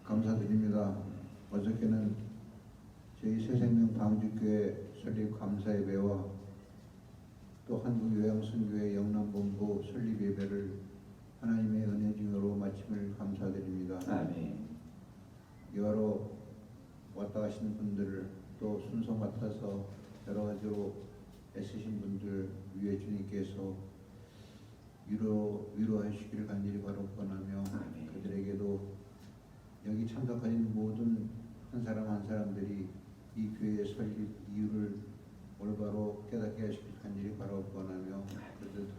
감사드립니다. 어저께는 저희 새생명 방주교회 설립 감사 예배와 또 한국요양선교회 영남본부 설립 예배를 하나님의 은혜 중으로 마침을 감사드립니다. 아멘. 여러 왔다 가시는 분들 또 순서 맡아서 여러 가지로 애쓰신 분들 위에 주님께서 위로하시기를 간절히 바라고나며 그들에게도 여기 참석하신 모든 한 사람 한 사람들이 이 교회 설립 이유를 올바로 깨닫게 하시길 간절히 바라고나며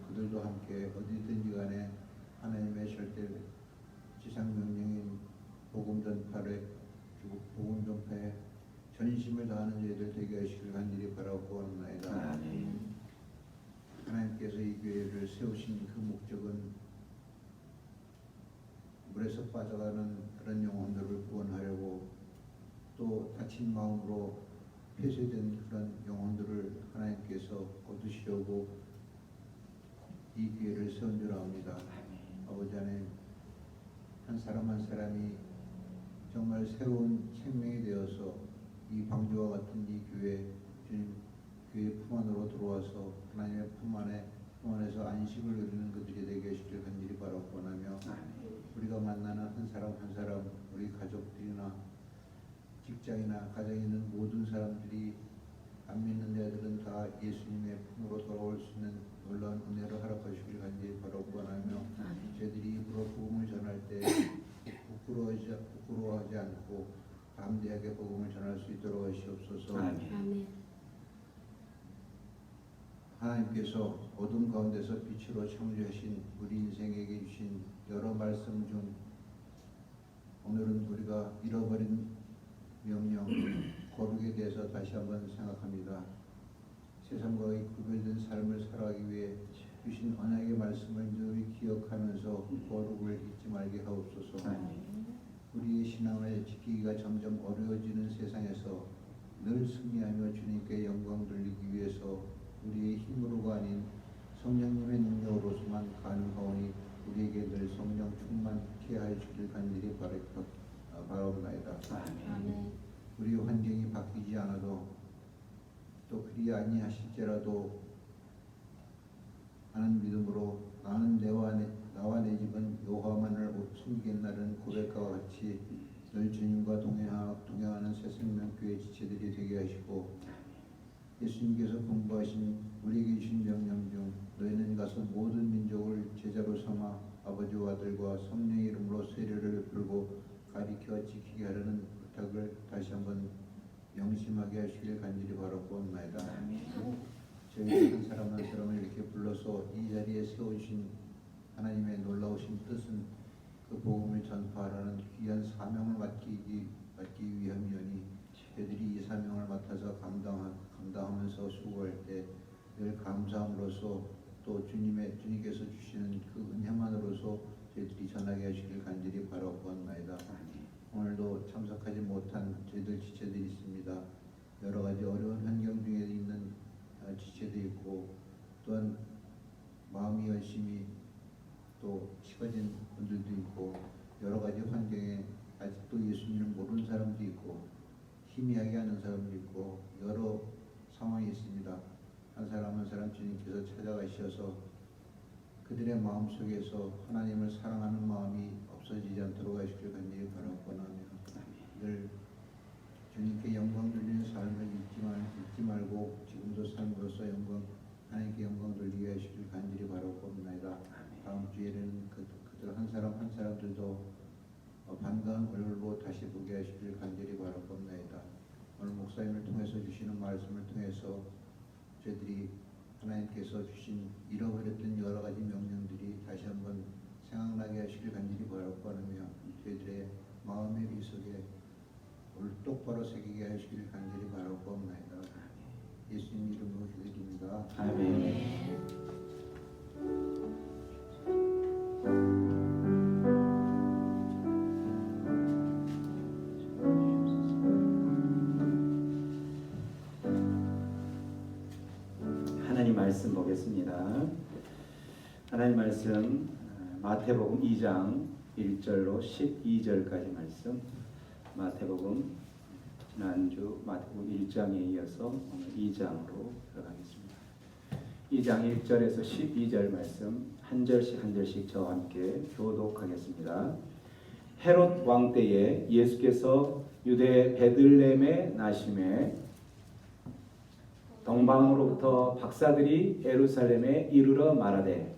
그들도 함께 어디든지 간에 하나님의 절대 지상 명령인 복음 전파에 전심을 다하는 저희들 되게 하시길 간절히 바라고나이다. 하나님께서 이 교회를 세우신 그 목적은 물에서 빠져가는 그런 영혼들을 구원하려고 또 다친 마음으로 폐쇄된 그런 영혼들을 하나님께서 거두시려고 이 교회를 세운 줄 압니다. 아버지 하나님, 한 사람 한 사람이 정말 새로운 생명이 되어서 이 방주와 같은 이 교회 주님 교회 품 안으로 들어와서 하나님의 품 안에서 안식을 누리는 그들이 되게 하시길 간절히 바라고 원하며 우리가 만나는 한 사람 한 사람 우리 가족들이나 직장이나 가정에 있는 모든 사람들이 안 믿는 자들은 다 예수님의 품으로 돌아올 수 있는 놀라운 은혜를 허락하시길 간절히 바라고 원하며 저희들이 입으로 복음을 전할 때 부끄러워하지 않고 담대하게 복음을 전할 수 있도록 하시옵소서. 아멘. 하나님께서 어둠 가운데서 빛으로 창조하신 우리 인생에게 주신 여러 말씀 중 오늘은 우리가 잃어버린 명령, 거룩에 대해서 다시 한번 생각합니다. 세상과의 구별된 삶을 살아가기 위해 주신 언약의 말씀을 늘 기억하면서 거룩을 잊지 말게 하옵소서. 우리의 신앙을 지키기가 점점 어려워지는 세상에서 늘 승리하며 주님께 영광 돌리기 위해서 우리의 힘으로가 아닌 성령님의 능력으로서만 가능하오니 우리에게 늘 성령 충만케 하여 주길 간절히 바라옵나이다. 우리 환경이 바뀌지 않아도 또 그리 아니하실지라도 하는 믿음으로 나는 나와 내 집은 여호와만을 섬기겠나는 고백과 같이 늘 주님과 동행하는 새생명교회 지체들이 되게 하시고 예수님께서 공부하신 우리에게 주신 명령 중 너희는 가서 모든 민족을 제자로 삼아 아버지와 아들과 성령의 이름으로 세례를 베풀고 가리켜 지키게 하려는 부탁을 다시 한번 명심하게 하시길 간절히 바라옵나이다. 저희 한 사람 한 사람을 이렇게 불러서 이 자리에 세우신 하나님의 놀라우신 뜻은 그 복음을 전파하라는 귀한 사명을 맡기 위함이오니 저희들이 이 사명을 맡아서 감당하면서 수고할 때 늘 감사함으로써 또 주님께서 주시는 그 은혜만으로서 저희들이 전하게 하시길 간절히 바라옵나이다. 오늘도 참석하지 못한 저희들 지체들이 있습니다. 여러 가지 어려운 환경 중에 있는 지체도 있고 또한 마음이 열심히 또 식어진 분들도 있고 여러 가지 환경에 아직도 예수님을 모르는 사람도 있고 희미하게 하는 사람도 있고 여러 상황이 있습니다. 한 사람 한 사람 주님께서 찾아가셔서 그들의 마음속에서 하나님을 사랑하는 마음이 없어지지 않도록 하시길 간절히 바라고나며 늘 주님께 영광 돌리는 삶을 잊지 말고 지금도 삶으로서 하나님께 영광 돌리게 하시길 간절히 바라옵나이다. 다음 주에는 그들 한 사람 한 사람들도 반가운 얼굴로 다시 보게 하시길 간절히 바라옵나이다. 오늘 목사님을 통해서 주시는 말씀을 통해서 저희들이 하나님께서 주신 잃어버렸던 여러 가지 명령들이 다시 한번 생각나게 하시길 간절히 바라옵나며 저희들의 마음의 비 속에 똑바로 새기게 하시길 간절히 바라옵나이다. 예수님 이름으로 기도드립니다. 아멘. 하나님 말씀 보겠습니다. 하나님 말씀 마태복음 2장 1절로 12절까지 말씀, 마태복음 지난주 마태복음 1장에 이어서 오늘 2장으로 들어가겠습니다. 2장 1절에서 12절 말씀 한 절씩 저와 함께 교독하겠습니다. 헤롯 왕 때에 예수께서 유대 베들레헴에 나심에 동방으로부터 박사들이 예루살렘에 이르러 말하되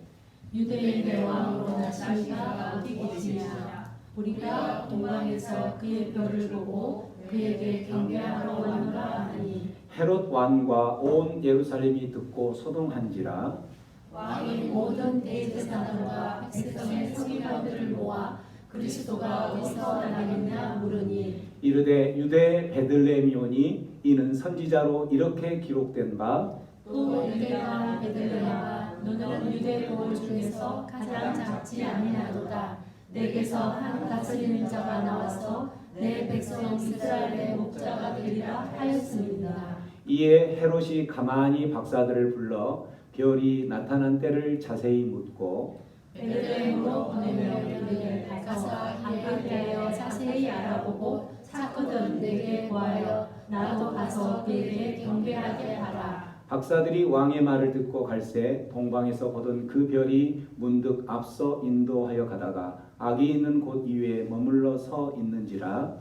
유대인의 왕으로 나시가 어디 계시냐? 우리가 동방에서 그의 별을 보고 그에게 경배하러 왔노라 하니 헤롯 왕과 온 예루살렘이 듣고 소동한지라. 왕이 모든 대제사장과 백성의 서기관들을 모아 그리스도가 어디서 나겠냐 물으니 이르되 유대 베들레헴이오니 이는 선지자로 이렇게 기록된 바 또 유대와 베들레헴아 너는 유대 고을 중에서 가장 작지 아니하도다. 내게서 한 다스리는 자가 나와서 내 백성 이스라엘의 목자가 되리라 하였습니다. 이에 헤롯이 가만히 박사들을 불러 별이 나타난 때를 자세히 묻고 베들레헴으로 보내며 이르되 가서 이에 대하여 자세히 알아보고 찾거든 내게 구하여 나도 가서 그에게 경배하게 하라. 박사들이 왕의 말을 듣고 갈새 동방에서 보던 그 별이 문득 앞서 인도하여 가다가 악이 있는 곳 이외에 머물러 서 있는지라.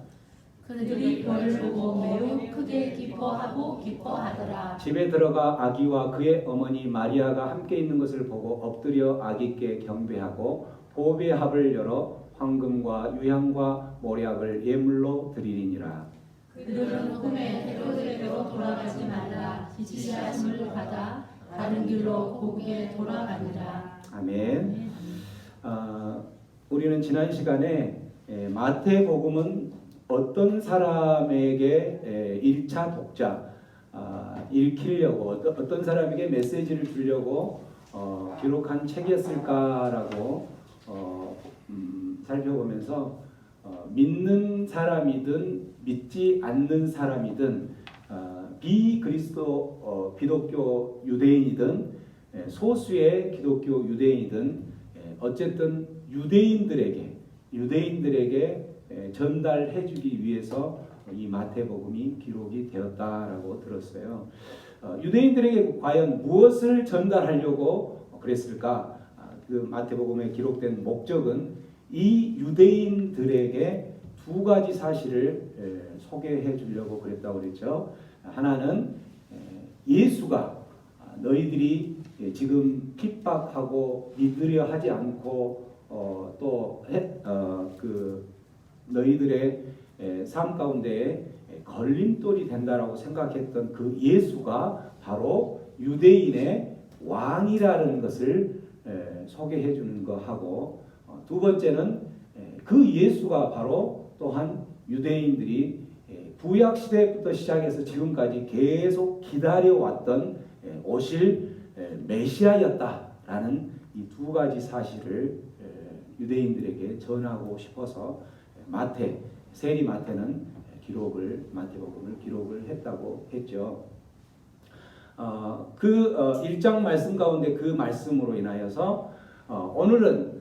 그들이 별을 보고 매우 크게 기뻐하더라. 집에 들어가 아기와 그의 어머니 마리아가 함께 있는 것을 보고 엎드려 아기께 경배하고 보배 합을 열어 황금과 유향과 모략을 예물로 드리니라. 그들은 꿈에 헤로데로 돌아가지 말라 지시하심을 받아 다른 길로 고국에 돌아가니라. 아멘. 우리는 지난 시간에 마태복음은 어떤 사람에게 1차 독자 읽히려고 어떤 사람에게 메시지를 주려고 기록한 책이었을까라고 살펴보면서 믿는 사람이든 믿지 않는 사람이든 비그리스도 기독교 유대인이든 소수의 기독교 유대인이든 어쨌든 유대인들에게 전달해주기 위해서 이 마태복음이 기록이 되었다라고 들었어요. 유대인들에게 과연 무엇을 전달하려고 그랬을까? 그 마태복음에 기록된 목적은 이 유대인들에게 두 가지 사실을 소개해 주려고 그랬다고 그랬죠. 하나는 예수가 너희들이 지금 핍박하고 믿으려 하지 않고 그 너희들의 삶 가운데 걸림돌이 된다라고 생각했던 그 예수가 바로 유대인의 왕이라는 것을 소개해 주는 것하고, 두 번째는 그 예수가 바로 또한 유대인들이 구약 시대부터 시작해서 지금까지 계속 기다려왔던 오실 메시아였다라는 이 두 가지 사실을 유대인들에게 전하고 싶어서 세리 마태는 마태복음을 기록을 했다고 했죠. 그 1장 말씀 가운데 그 말씀으로 인하여서 오늘은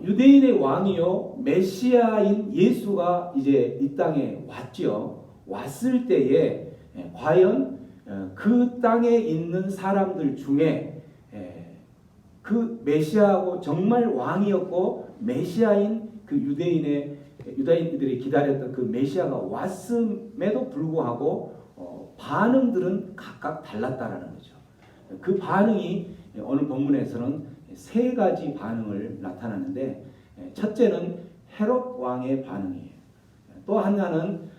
유대인의 왕이요 메시아인 예수가 이제 이 땅에 왔지요. 왔을 때에 과연 그 땅에 있는 사람들 중에 그 메시아하고 정말 왕이었고 메시아인 그 유다인들이 기다렸던 그 메시아가 왔음에도 불구하고 반응들은 각각 달랐다라는 거죠. 그 반응이 오늘 본문에서는 세 가지 반응을 나타나는데, 첫째는 헤롯 왕의 반응이에요. 또 하나는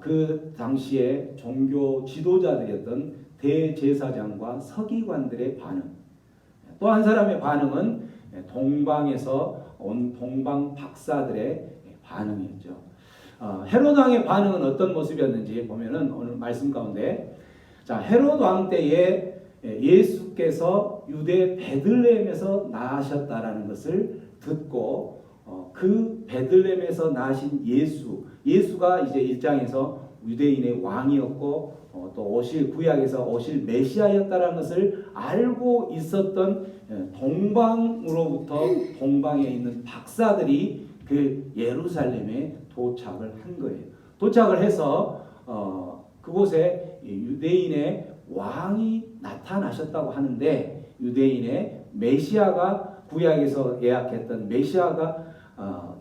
그 당시에 종교 지도자들이었던 대제사장과 서기관들의 반응. 또 한 사람의 반응은 동방에서 온 동방 박사들의 반응이었죠. 헤롯 왕의 반응은 어떤 모습이었는지 보면은 오늘 말씀 가운데, 자, 헤롯 왕 때에 예수께서 유대 베들레헴에서 나셨다라는 것을 듣고 그 베들레헴에서 나신 예수가 이제 1장에서 유대인의 왕이었고 또 구약에서 오실 메시아였다라는 것을 알고 있었던 동방으로부터 동방에 있는 박사들이 그 예루살렘에 도착을 한 거예요. 도착을 해서 그곳에 유대인의 왕이 나타나셨다고 하는데, 유대인의 메시아가, 구약에서 예약했던 메시아가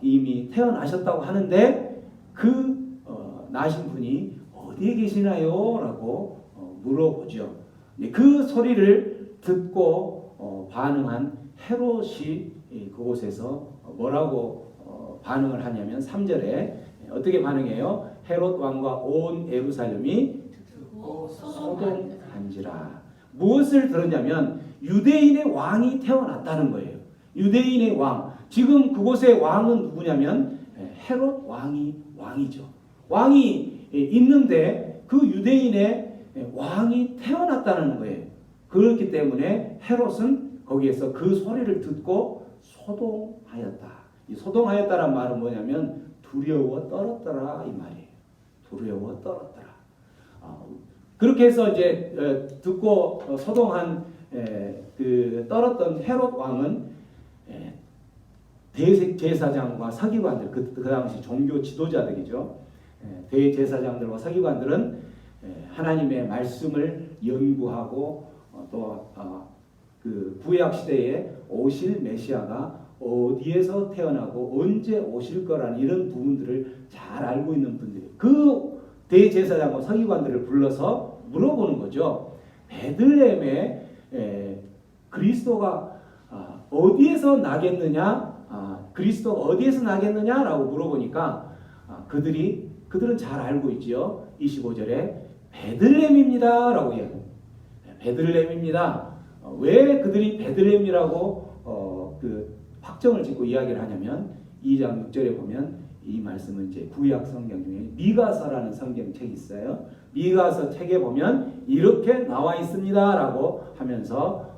이미 태어나셨다고 하는데, 그 나신 분이 어디에 계시나요? 라고 물어보죠. 그 소리를 듣고 반응한 헤롯이 그곳에서 뭐라고 반응을 하냐면 3절에 어떻게 반응해요? 헤롯 왕과 온 예루살렘이 소동한지라. 무엇을 들었냐면 유대인의 왕이 태어났다는 거예요. 유대인의 왕. 지금 그곳의 왕은 누구냐면 헤롯 왕이죠. 왕이 있는데 그 유대인의 왕이 태어났다는 거예요. 그렇기 때문에 헤롯은 거기에서 그 소리를 듣고 소동하였다. 이 소동하였다란 말은 뭐냐면 두려워 떨었더라 이 말이에요. 두려워 떨었더라. 그렇게 해서 이제 듣고 소동한 그 떨었던 헤롯 왕은 대제사장과 서기관들, 그 당시 종교 지도자들이죠. 대제사장들과 서기관들은 하나님의 말씀을 연구하고 또 그 구약 시대에 오실 메시아가 어디에서 태어나고 언제 오실 거라는 이런 부분들을 잘 알고 있는 분들이, 그 대제사장과 서기관들을 불러서 물어보는 거죠. 베들레헴에 그리스도가 어디에서 나겠느냐, 그리스도가 어디에서 나겠느냐라고 물어보니까 그들은 잘 알고 있죠. 25절에 베들레헴입니다라고 이야기합니다. 베들레헴입니다. 왜 그들이 베들레헴이라고 그 확정을 짓고 이야기를 하냐면 2장 6절에 보면 이 말씀은 이제 구약 성경 중에 미가서라는 성경책이 있어요. 미가서 책에 보면 이렇게 나와 있습니다라고 하면서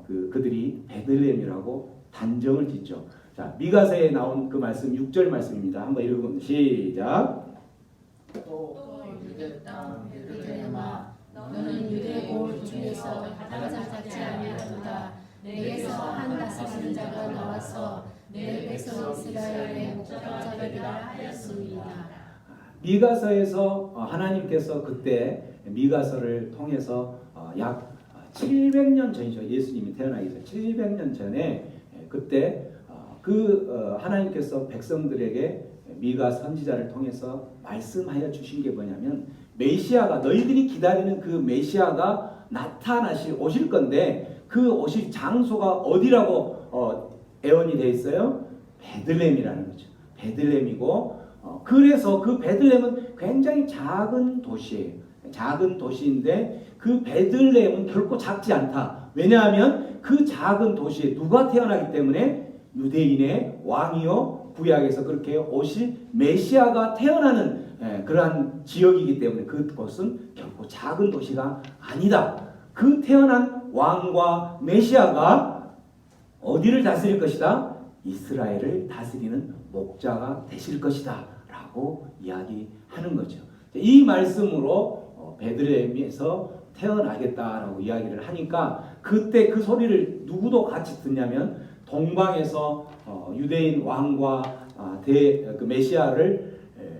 그들이 베들레헴이라고 단정을 짓죠. 자, 미가서에 나온 그 말씀 6절 말씀입니다. 한번 읽어보면 시작. 또 유대 땅 베들레헴아, 너는 유대 고을 중에서 가장 작지 아니하도다. 내게서 한 다스리는 자가 나와서 내 백성 이스라엘의 목자가 되리라 하였습니다. 미가서에서 하나님께서 그때 미가서를 통해서 약 700년 전이죠. 예수님이 태어나기 전 700년 전에 그때 하나님께서 백성들에게 미가 선지자를 통해서 말씀하여 주신 게 뭐냐면, 메시아가, 너희들이 기다리는 그 메시아가 오실 건데 그 오실 장소가 어디라고 예언이 되어 있어요? 베들레헴이라는 거죠. 베들레헴이고 그래서 그 베들레헴은 굉장히 작은 도시예요. 작은 도시인데 그 베들레헴은 결코 작지 않다. 왜냐하면 그 작은 도시에 누가 태어나기 때문에 유대인의 왕이요, 구약에서 그렇게 오실 메시아가 태어나는 그러한 지역이기 때문에 그곳은 결코 작은 도시가 아니다. 그 태어난 왕과 메시아가 어디를 다스릴 것이다? 이스라엘을 다스리는 목자가 되실 것이다 라고 이야기하는 거죠. 이 말씀으로 베들레헴에서 태어나겠다라고 이야기를 하니까 그때 그 소리를 누구도 같이 듣냐면 동방에서 유대인 왕과 그 메시아를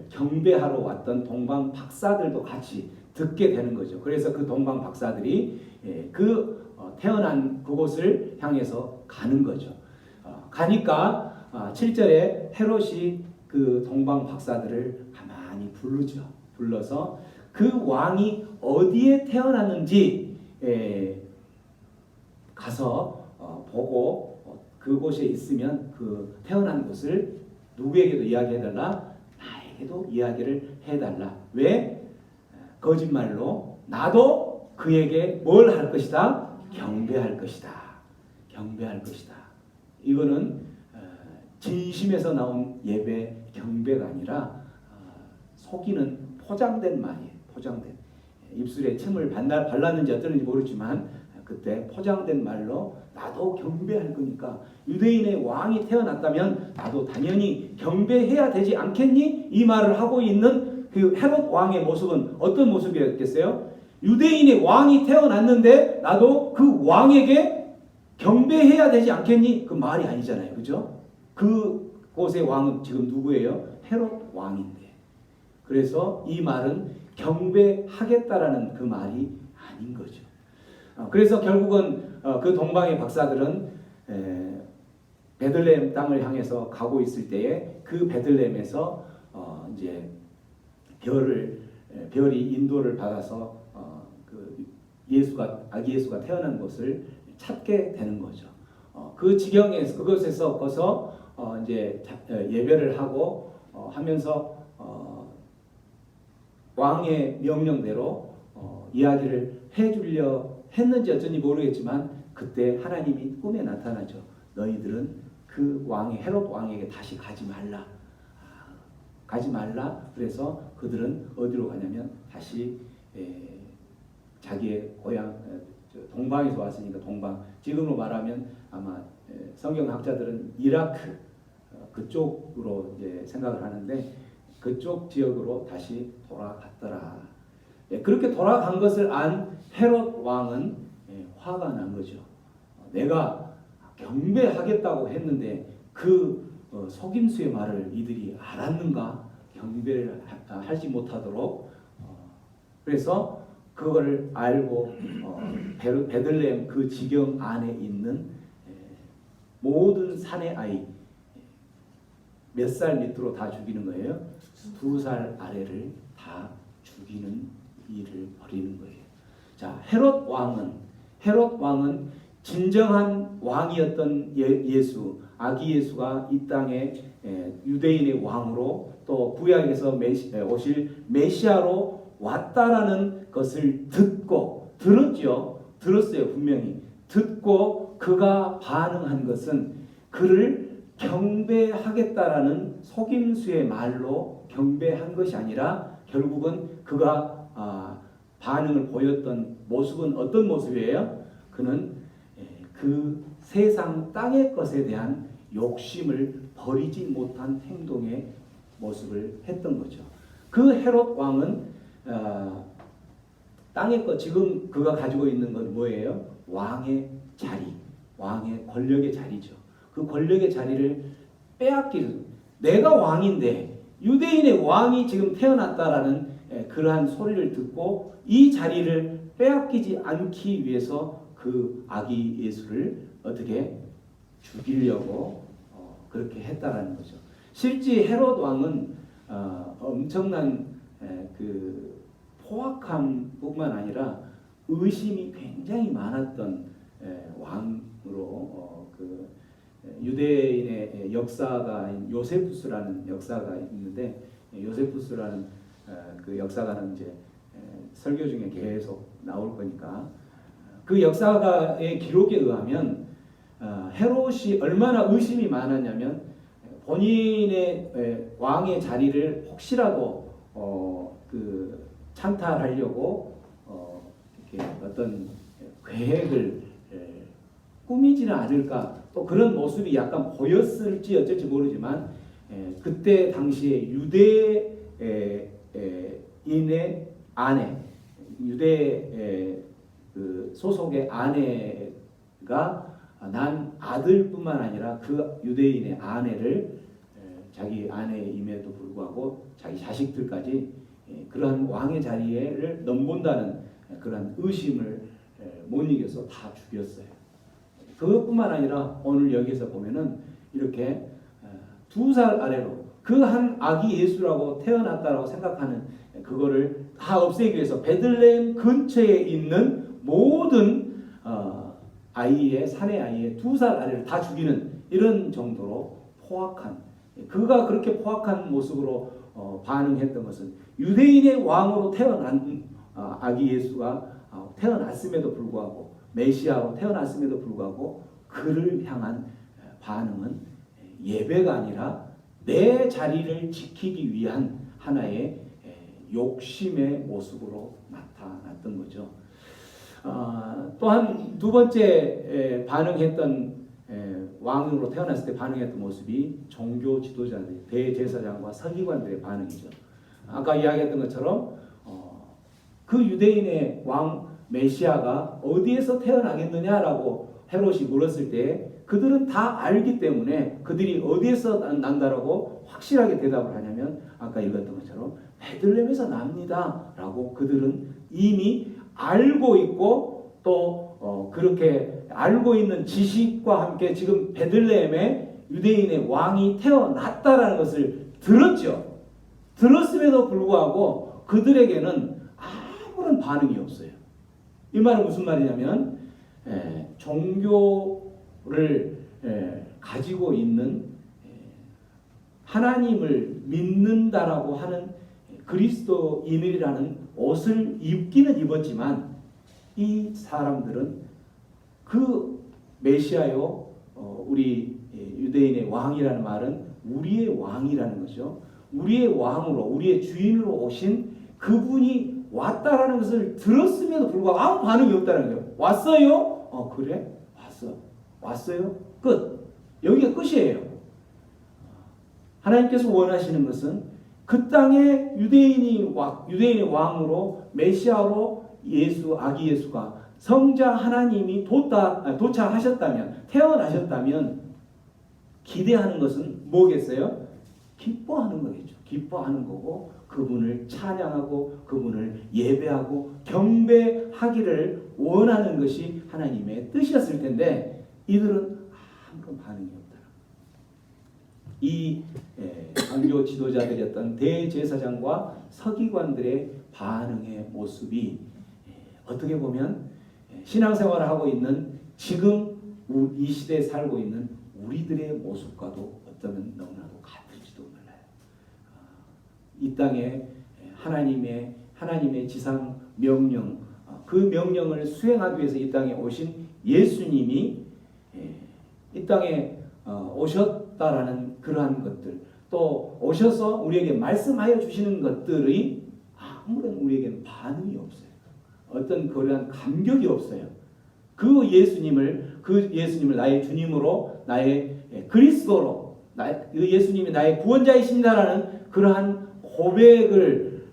경배하러 왔던 동방 박사들도 같이 듣게 되는 거죠. 그래서 그 동방 박사들이 태어난 그곳을 향해서 가는 거죠. 가니까 7절에 헤롯이 그 동방 박사들을 가만히 부르죠. 불러서 그 왕이 어디에 태어났는지 가서 보고 그곳에 있으면 그 태어난 곳을 누구에게도 이야기해달라, 나에게도 이야기를 해달라. 왜? 거짓말로 나도 그에게 뭘 할 것이다? 경배할 것이다. 경배할 것이다. 이거는 진심에서 나온 예배 경배가 아니라 속이는 포장된 말이에요. 포장된. 입술에 침을 발랐는지 어쩌는지 모르지만 그때 포장된 말로 나도 경배할 거니까 유대인의 왕이 태어났다면 나도 당연히 경배해야 되지 않겠니? 이 말을 하고 있는 그 헤롯 왕의 모습은 어떤 모습이었겠어요? 유대인의 왕이 태어났는데 나도 그 왕에게 경배해야 되지 않겠니? 그 말이 아니잖아요. 그죠? 그 그곳의 왕은 지금 누구예요? 헤롯 왕인데. 그래서 이 말은 경배하겠다라는 그 말이 아닌 거죠. 그래서 결국은 그 동방의 박사들은 베들레헴 땅을 향해서 가고 있을 때에 그 베들레헴에서 이제 별이 인도를 받아서 그 아기 예수가 태어난 곳을 찾게 되는 거죠. 그 지경에서 그곳에서 이제 예배를 하고 하면서 왕의 명령대로 이야기를 해주려 했는지 어쩐지 모르겠지만 그때 하나님이 꿈에 나타나죠. 너희들은 그 헤롯 왕에게 다시 가지 말라. 그래서 그들은 어디로 가냐면 다시 자기의 고향 동방에서 왔으니까 동방, 지금으로 말하면 아마 성경학자들은 이라크 그쪽으로 이제 생각을 하는데 그쪽 지역으로 다시 돌아갔더라. 그렇게 돌아간 것을 안 헤롯 왕은 화가 난 거죠. 내가 경배하겠다고 했는데 그 속임수의 말을 이들이 알았는가? 경배를 하지 못하도록. 그래서 그거를 알고 베들레헴 그 지경 안에 있는 모든 산의 아이 몇 살 밑으로 다 죽이는 거예요? 2살 아래를 다 죽이는 일을 벌이는 거예요. 자, 헤롯 왕은 진정한 왕이었던 아기 예수가 이 땅에 유대인의 왕으로 또 구약에서 오실 메시아로 왔다라는 것을 들었어요. 분명히 듣고 그가 반응한 것은 그를 경배하겠다라는 속임수의 말로 경배한 것이 아니라 결국은 그가 반응을 보였던 모습은 어떤 모습이에요? 그는 그 세상 땅의 것에 대한 욕심을 버리지 못한 행동의 모습을 했던 거죠. 그 헤롯 왕은 땅의 것, 지금 그가 가지고 있는 건 뭐예요? 왕의 자리, 왕의 권력의 자리죠. 그 권력의 자리를 빼앗기는, 내가 왕인데 유대인의 왕이 지금 태어났다라는 그러한 소리를 듣고 이 자리를 빼앗기지 않기 위해서 그 아기 예수를 어떻게 죽이려고 그렇게 했다라는 거죠. 실제 헤롯 왕은 엄청난 그 포악함뿐만 아니라 의심이 굉장히 많았던 왕으로 그 유대인의 역사가 요세푸스라는 역사가 있는데 요세푸스라는 그 역사가는 이제 설교 중에 계속 나올 거니까 그 역사가의 기록에 의하면 헤롯이 얼마나 의심이 많았냐면 본인의 왕의 자리를 혹시라도 그 찬탈하려고 이렇게 어떤 계획을 꾸미지는 않을까, 또 그런 모습이 약간 보였을지 어쩔지 모르지만 그때 당시에 유대인의 아내, 그 소속의 아내가 난 아들뿐만 아니라 그 유대인의 아내를 자기 아내임에도 불구하고 자기 자식들까지 그러한 왕의 자리를 넘본다는 그러한 의심을 못 이겨서 다 죽였어요. 그것뿐만 아니라 오늘 여기서 보면은 이렇게 2살 아래로 그 한 아기 예수라고 태어났다라고 생각하는 그거를 다 없애기 위해서 베들레헴 근처에 있는 모든 산의 아이의 2살 아래를 다 죽이는 이런 정도로 포악한, 그가 그렇게 포악한 모습으로 반응했던 것은 유대인의 왕으로 태어난 아기 예수가 태어났음에도 불구하고 메시아로 태어났음에도 불구하고 그를 향한 반응은 예배가 아니라 내 자리를 지키기 위한 하나의 욕심의 모습으로 나타났던 거죠. 또한 두 번째 반응했던 왕으로 태어났을 때 반응했던 모습이 종교 지도자들, 대제사장과 서기관들의 반응이죠. 아까 이야기했던 것처럼 그 유대인의 왕 메시아가 어디에서 태어나겠느냐라고 헤롯이 물었을 때 그들은 다 알기 때문에 그들이 어디에서 난다라고 확실하게 대답을 하냐면 아까 읽었던 것처럼 베들레헴에서 납니다 라고 그들은 이미 알고 있고 또 그렇게 알고 있는 지식과 함께 지금 베들레헴에 유대인의 왕이 태어났다라는 것을 들었죠. 들었음에도 불구하고 그들에게는 아무런 반응이 없어요. 이 말은 무슨 말이냐면 종교를 가지고 있는 하나님을 믿는다라고 하는 그리스도인이라는 옷을 입기는 입었지만 이 사람들은 그 메시아요 우리 유대인의 왕이라는 말은 우리의 왕이라는 것이죠. 우리의 왕으로 우리의 주인으로 오신 그분이 왔다라는 것을 들었음에도 불구하고 아무 반응이 없다는 거예요. 왔어요? 그래? 왔어요? 끝. 여기가 끝이에요. 하나님께서 원하시는 것은 그 땅에 유대인의 왕으로 메시아로 아기 예수가 성자 하나님이 도착하셨다면 태어나셨다면 기대하는 것은 뭐겠어요? 기뻐하는 거겠죠. 기뻐하는 거고 그분을 찬양하고 그분을 예배하고 경배하기를 원하는 것이 하나님의 뜻이었을 텐데 이들은 아무런 반응이 없다. 이 종교 지도자들이었던 대제사장과 서기관들의 반응의 모습이 어떻게 보면 신앙생활을 하고 있는 지금 이 시대에 살고 있는 우리들의 모습과도 어쩌면 너무나도 같을지도 몰라요. 이 땅에 하나님의 지상 명령, 그 명령을 수행하기 위해서 이 땅에 오신 예수님이 이 땅에 오셨다라는 그러한 것들, 또 오셔서 우리에게 말씀하여 주시는 것들이 아무런 우리에게는 반응이 없어요. 어떤 그러한 감격이 없어요. 그 예수님을 나의 주님으로, 나의 그리스도로, 그 예수님이 나의 구원자이십니다라는 그러한 고백을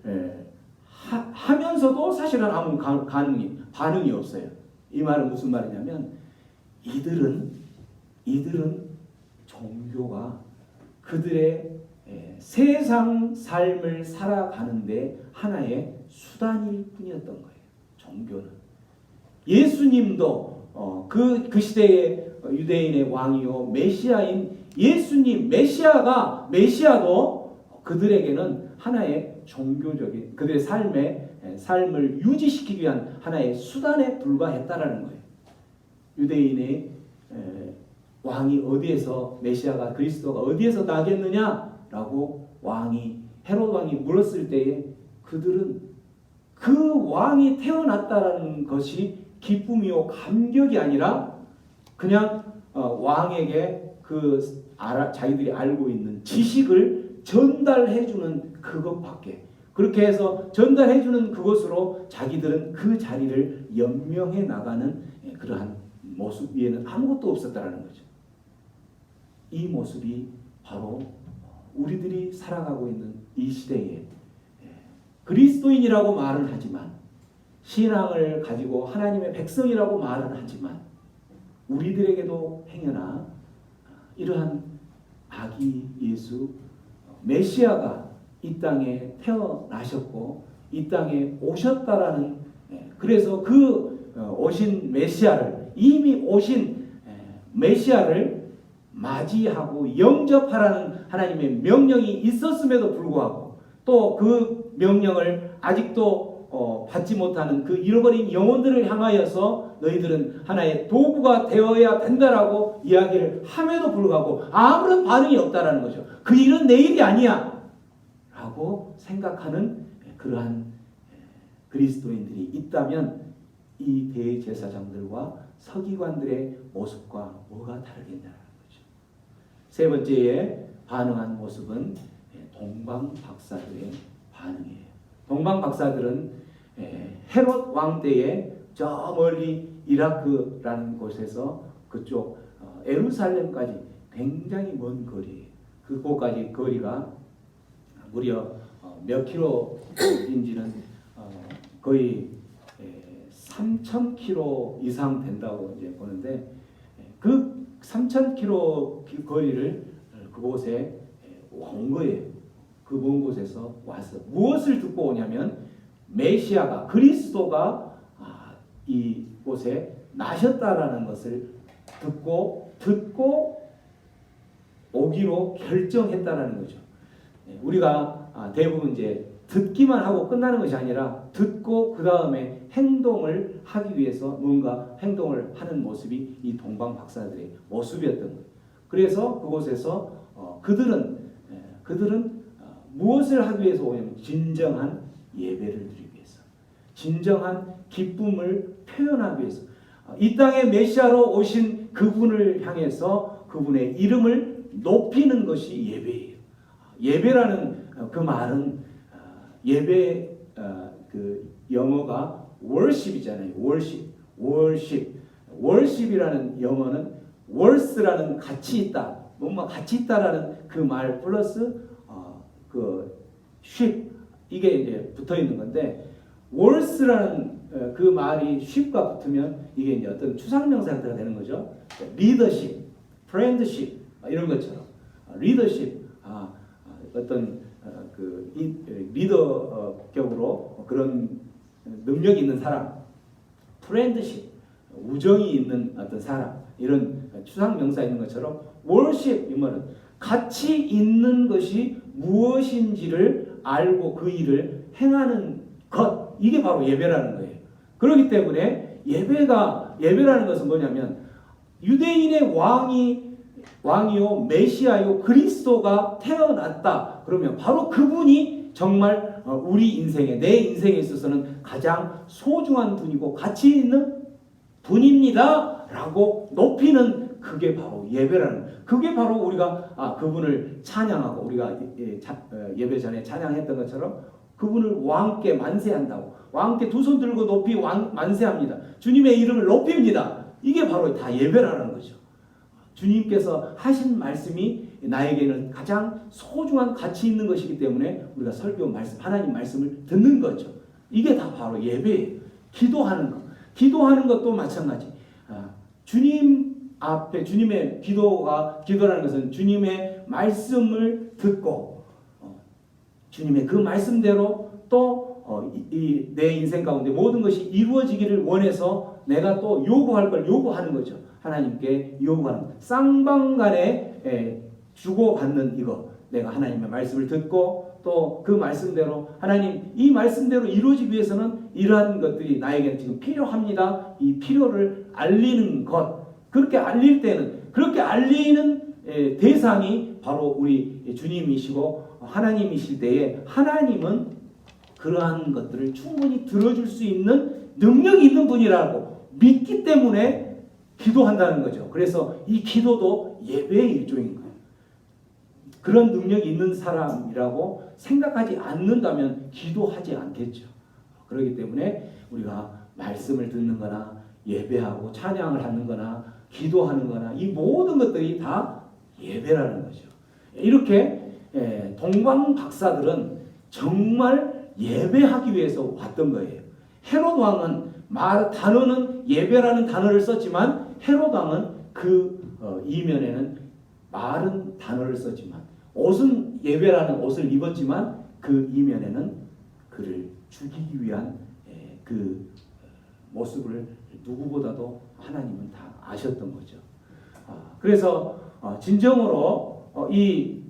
하면서도 사실은 아무 반응이 없어요. 이 말은 무슨 말이냐면 이들은 종교가 그들의 세상 삶을 살아가는데 하나의 수단일 뿐이었던 거예요. 종교는. 예수님도 그 시대의 유대인의 왕이요 메시아인 예수님 메시아도 그들에게는 하나의 종교적인 그들의 삶을 유지시키기 위한 하나의 수단에 불과했다라는 거예요. 유대인의 왕이 어디에서 메시아가 그리스도가 어디에서 나겠느냐라고 헤롯 왕이 물었을 때에 그들은 그 왕이 태어났다라는 것이 기쁨이요 감격이 아니라 그냥 왕에게 자기들이 알고 있는 지식을 전달해주는 그것밖에, 그렇게 해서 전달해주는 그것으로 자기들은 그 자리를 연명해 나가는 그러한 모습 위에는 아무것도 없었다라는 거죠. 이 모습이 바로 우리들이 살아가고 있는 이 시대에 그리스도인이라고 말은 하지만, 신앙을 가지고 하나님의 백성이라고 말은 하지만 우리들에게도 행여나 이러한 아기 예수 메시아가 이 땅에 태어나셨고 이 땅에 오셨다라는, 그래서 그 오신 메시아를, 이미 오신 메시아를 맞이하고 영접하라는 하나님의 명령이 있었음에도 불구하고 또 그 명령을 아직도 받지 못하는 그 잃어버린 영혼들을 향하여서 너희들은 하나의 도구가 되어야 된다라고 이야기를 함에도 불구하고 아무런 반응이 없다라는 거죠. 그 일은 내 일이 아니야 라고 생각하는 그러한 그리스도인들이 있다면 이 대제사장들과 서기관들의 모습과 뭐가 다르겠냐는 거죠. 세 번째에 반응한 모습은 동방 박사들의 반응이에요. 동방 박사들은 헤롯 왕 때에 저 멀리 이라크라는 곳에서 그쪽 예루살렘까지 굉장히 먼 거리예요. 그곳까지 거리가 무려 몇 킬로인지는 거의 3,000 킬로 이상 된다고 이제 보는데 그 3,000km 거리를 그곳에 온 거예요. 그 먼 곳에서 와서 무엇을 듣고 오냐면 메시아가 그리스도가 이곳에 나셨다라는 것을 듣고 오기로 결정했다라는 거죠. 우리가 대부분 이제 듣기만 하고 끝나는 것이 아니라 듣고 그 다음에 행동을 하기 위해서 뭔가 행동을 하는 모습이 이 동방 박사들의 모습이었던 거예요. 그래서 그곳에서 그들은 무엇을 하기 위해서 오냐면 진정한 예배를 드리기 위해서, 진정한 기쁨을 표현하기 위해서, 이 땅에 메시아로 오신 그분을 향해서 그분의 이름을 높이는 것이 예배예요. 예배라는 그 말은 예배 그 영어가 worship이잖아요. worship이라는 영어는 worth라는 가치 있다, 뭔가 가치 있다라는 그 말 플러스 그 ship 이게 이제 붙어 있는 건데 worth라는 그 말이 ship과 붙으면 이게 이제 어떤 추상명사 형태가 되는 거죠. leadership, friendship 이런 것처럼 leadership 어떤 그 리더격으로 그런 능력이 있는 사람, friendship 우정이 있는 어떤 사람 이런 추상명사 있는 것처럼 worship 이 말은 가치 있는 것이 무엇인지를 알고 그 일을 행하는 것, 이게 바로 예배라는 거예요. 그렇기 때문에 예배라는 것은 뭐냐면 유대인의 왕이요 메시아요 그리스도가 태어났다 그러면 바로 그분이 정말 우리 인생에, 내 인생에 있어서는 가장 소중한 분이고 가치 있는 분입니다 라고 높이는, 그게 바로 예배라는, 그게 바로 우리가 그분을 찬양하고, 우리가 예배 전에 찬양했던 것처럼 그분을 왕께 만세한다고, 왕께 두 손 들고 높이 만세합니다. 주님의 이름을 높입니다. 이게 바로 다 예배라는 거죠. 주님께서 하신 말씀이 나에게는 가장 소중한 가치 있는 것이기 때문에 우리가 설교 말씀, 하나님 말씀을 듣는 거죠. 이게 다 바로 예배예요. 기도하는 것도 마찬가지. 주님 앞에, 주님의 기도라는 것은 주님의 말씀을 듣고 주님의 그 말씀대로 또 내 인생 가운데 모든 것이 이루어지기를 원해서 내가 또 요구할 걸 요구하는 거죠. 하나님께 요구하는 것. 쌍방간에 주고받는 이거. 내가 하나님의 말씀을 듣고 또 그 말씀대로, 하나님 이 말씀대로 이루어지기 위해서는 이러한 것들이 나에게 지금 필요합니다. 이 필요를 알리는 것. 그렇게 알릴 때는, 그렇게 알리는 대상이 바로 우리 주님이시고 하나님이실 때에 하나님은 그러한 것들을 충분히 들어줄 수 있는 능력이 있는 분이라고 믿기 때문에 기도한다는 거죠. 그래서 이 기도도 예배의 일종인 거예요. 그런 능력이 있는 사람이라고 생각하지 않는다면 기도하지 않겠죠. 그렇기 때문에 우리가 말씀을 듣는 거나 예배하고 찬양을 하는 거나 기도하는 거나 이 모든 것들이 다 예배라는 거죠. 이렇게 동방 박사들은 정말 예배하기 위해서 왔던 거예요. 헤롯 왕은 단어는 예배라는 단어를 썼지만 헤롯 왕은 그 이면에는 말은 단어를 썼지만 옷은 예배라는 옷을 입었지만 그 이면에는 그를 죽이기 위한 그 모습을 누구보다도 하나님은 다 아셨던 거죠. 그래서 진정으로 이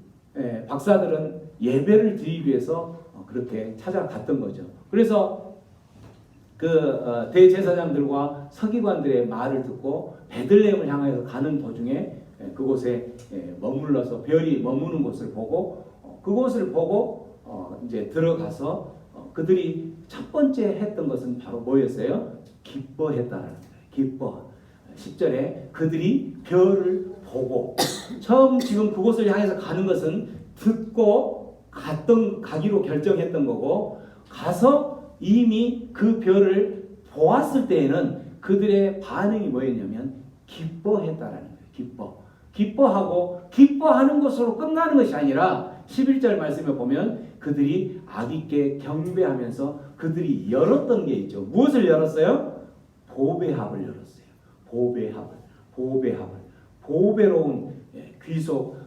박사들은 예배를 드리기 위해서 그렇게 찾아갔던 거죠. 그래서 그 대제사장들과 서기관들의 말을 듣고 베들레헴을 향해서 가는 도중에 그곳에 머물러서 별이 머무는 곳을 보고 그곳을 보고 이제 들어가서 그들이 첫 번째 했던 것은 바로 뭐였어요? 기뻐했다라는 거예요. 기뻐. 10절에 그들이 별을 보고, 처음 지금 그곳을 향해서 가는 것은 듣고 가기로 결정했던 거고, 가서 이미 그 별을 보았을 때에는 그들의 반응이 뭐였냐면 기뻐했다라는 거예요. 기뻐하고 기뻐하는 것으로 끝나는 것이 아니라 11절 말씀에 보면 그들이 아기께 경배하면서 그들이 열었던 게 있죠. 무엇을 열었어요? 보배합을 열었어요. 보배합을. 보배로운 귀속,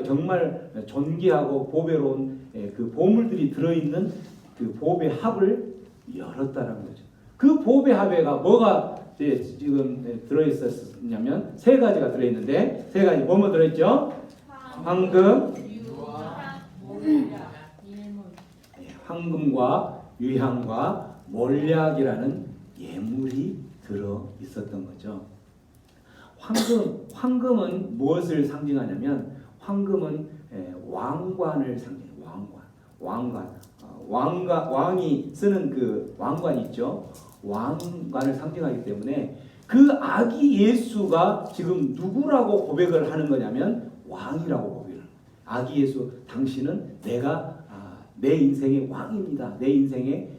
정말 존귀하고 보배로운 그 보물들이 들어있는 그 보배합을 열었다는 거죠. 그 보배합에가 뭐가 지금 들어있었냐면 세 가지가 들어있는데, 세 가지 뭐뭐 들어있죠? 황금, 황금과 유향과 몰약이라는 예물이 들어 있었던 거죠. 황금은 무엇을 상징하냐면, 황금은 왕관을 상징해요. 왕이 쓰는 그 왕관 있죠. 왕관을 상징하기 때문에 그 아기 예수가 지금 누구라고 고백을 하는 거냐면 왕이라고 고백을 합니다. 아기 예수, 당신은 내 인생의 왕입니다. 내 인생의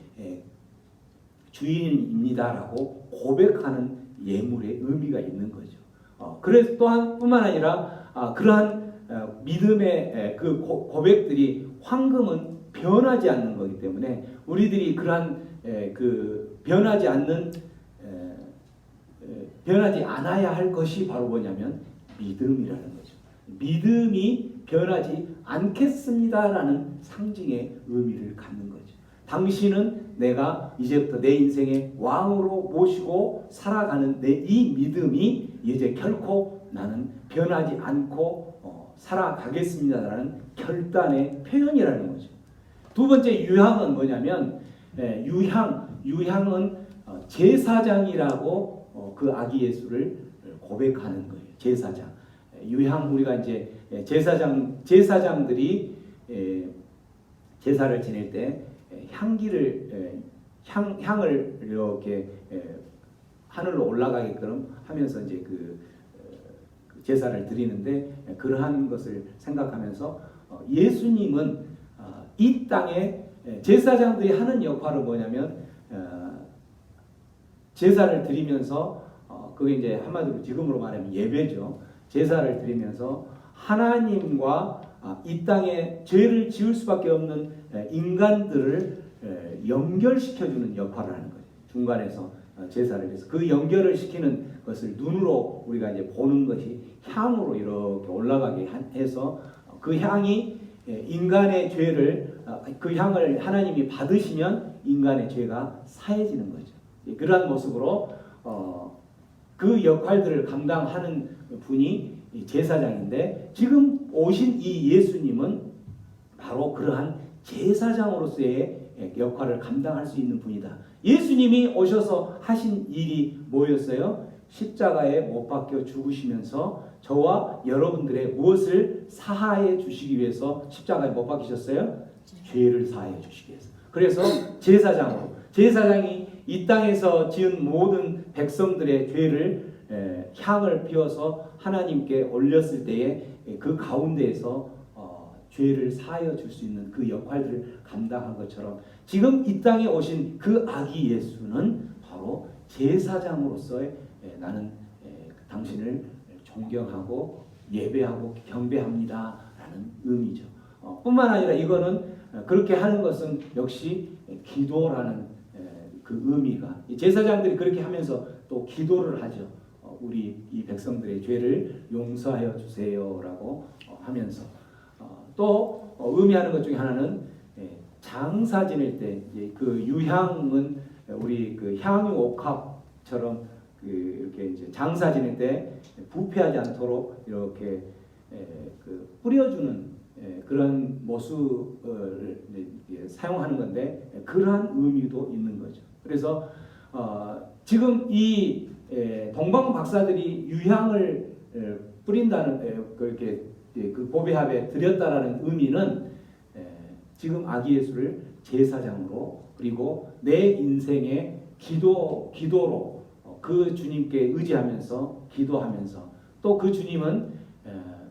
주인입니다라고 고백하는 예물의 의미가 있는 거죠. 그래서 또한 뿐만 아니라 그러한 믿음의 그 고백들이, 황금은 변하지 않는 거기 때문에 우리들이 그러한 그 변하지 않아야 할 것이 바로 뭐냐면 믿음이라는 거죠. 믿음이 변하지 않겠습니다라는 상징의 의미를 갖는 거죠. 당신은 내가 이제부터 내 인생의 왕으로 모시고 살아가는 이 믿음이 이제 결코 나는 변하지 않고 살아가겠습니다라는 결단의 표현이라는 거죠. 두 번째 유향은 뭐냐면, 유향은 제사장이라고 그 아기 예수를 고백하는 거예요. 제사장. 유향, 우리가 이제 제사장들이 제사를 지낼 때 향을 이렇게 하늘로 올라가게끔 하면서 이제 그 제사를 드리는데, 그러한 것을 생각하면서 예수님은 이 땅에 제사장들이 하는 역할은 뭐냐면, 제사를 드리면서 그게 이제 한마디로 지금으로 말하면 예배죠. 제사를 드리면서 하나님과 이 땅에 죄를 지을 수밖에 없는 인간들을 연결시켜주는 역할을 하는 거예요. 중간에서 제사를 해서 그 연결을 시키는 것을 눈으로 우리가 이제 보는 것이 향으로 이렇게 올라가게 해서 그 향이 인간의 죄를, 그 향을 하나님이 받으시면 인간의 죄가 사해지는 거죠. 그러한 모습으로 그 역할들을 감당하는 분이 제사장인데, 지금 오신 이 예수님은 바로 그러한 제사장으로서의 역할을 감당할 수 있는 분이다. 예수님이 오셔서 하신 일이 뭐였어요? 십자가에 못 박혀 죽으시면서 저와 여러분들의 무엇을 사하해 주시기 위해서 십자가에 못 박히셨어요? 죄를 사하해 주시기 위해서. 그래서 제사장이 이 땅에서 지은 모든 백성들의 죄를 향을 피워서 하나님께 올렸을 때에 그 가운데에서 죄를 사하여 줄 수 있는 그 역할들을 감당한 것처럼, 지금 이 땅에 오신 그 아기 예수는 바로 제사장으로서의 나는 당신을 존경하고 예배하고 경배합니다라는 의미죠. 뿐만 아니라 이거는 그렇게 하는 것은 역시 기도라는 그 의미가, 제사장들이 그렇게 하면서 또 기도를 하죠. 우리 이 백성들의 죄를 용서하여 주세요라고 하면서 또 의미하는 것 중에 하나는 장사 지낼 때 그 유향은 우리 그 향유옥합처럼 이렇게 이제 장사 지낼 때 부패하지 않도록 이렇게 그 뿌려주는 그런 모습을 사용하는 건데, 그러한 의미도 있는 거죠. 그래서 지금 이 동방 박사들이 유향을 뿌린다는 그렇게 그 보배합에 드렸다라는 의미는 지금 아기 예수를 제사장으로, 그리고 내 인생의 기도로 그 주님께 의지하면서 기도하면서, 또 그 주님은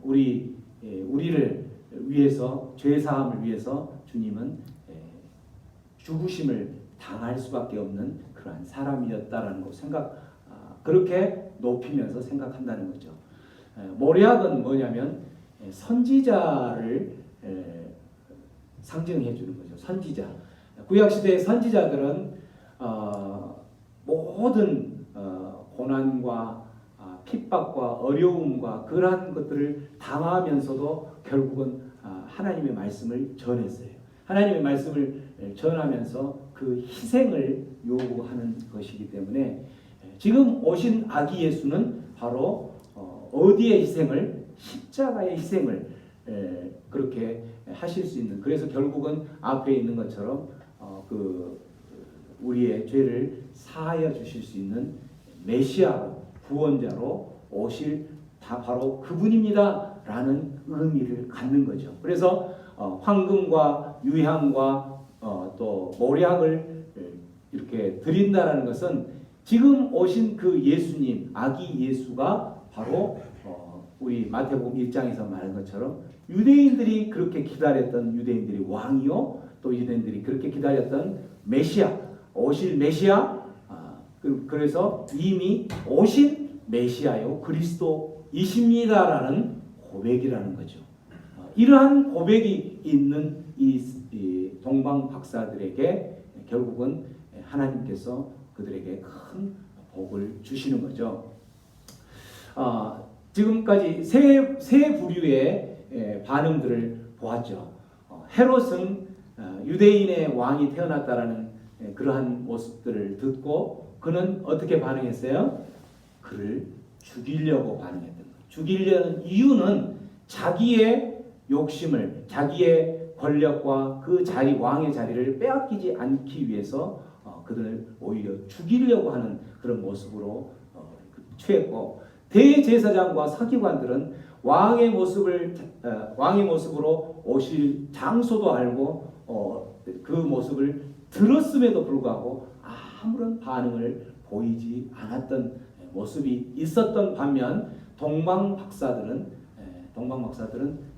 우리를 위해서, 죄 사함을 위해서 주님은 죽으심을 당할 수밖에 없는 그러한 사람이었다라는 거 그렇게 높이면서 생각한다는 거죠. 모략은 뭐냐면 선지자를 상징해 주는 거죠. 선지자. 구약 시대의 선지자들은 모든 고난과 핍박과 어려움과 그러한 것들을 당하면서도 결국은 하나님의 말씀을 전했어요. 하나님의 말씀을 전하면서 그 희생을 요구하는 것이기 때문에 지금 오신 아기 예수는 바로 어디의 희생을? 십자가의 희생을 그렇게 하실 수 있는, 그래서 결국은 앞에 있는 것처럼 그 우리의 죄를 사하여 주실 수 있는 메시아로, 구원자로 오실 바로 그분입니다 라는 의미를 갖는 거죠. 그래서 황금과 유향과 또 모략을 이렇게 드린다라는 것은 지금 오신 그 예수님, 아기 예수가 바로 우리 마태복음 1장에서 말한 것처럼 유대인들이 그렇게 기다렸던, 유대인들이 왕이요, 또 유대인들이 그렇게 기다렸던 메시아, 오실 메시아, 그래서 이미 오신 메시아요 그리스도이십니다라는 고백이라는 거죠. 이러한 고백이 있는 이 동방 박사들에게 결국은 하나님께서 그들에게 큰 복을 주시는 거죠. 지금까지 세 부류의 반응들을 보았죠. 헤롯은 유대인의 왕이 태어났다라는 그러한 모습들을 듣고 그는 어떻게 반응했어요? 그를 죽이려고 반응했던 거예요. 죽이려는 이유는 자기의 욕심을, 자기의 권력과 그 자리, 왕의 자리를 빼앗기지 않기 위해서 그들을 오히려 죽이려고 하는 그런 모습으로 취했고, 대제사장과 서기관들은 왕의 모습으로 오실 장소도 알고 그 모습을 들었음에도 불구하고 아무런 반응을 보이지 않았던 모습이 있었던 반면 동방 박사들은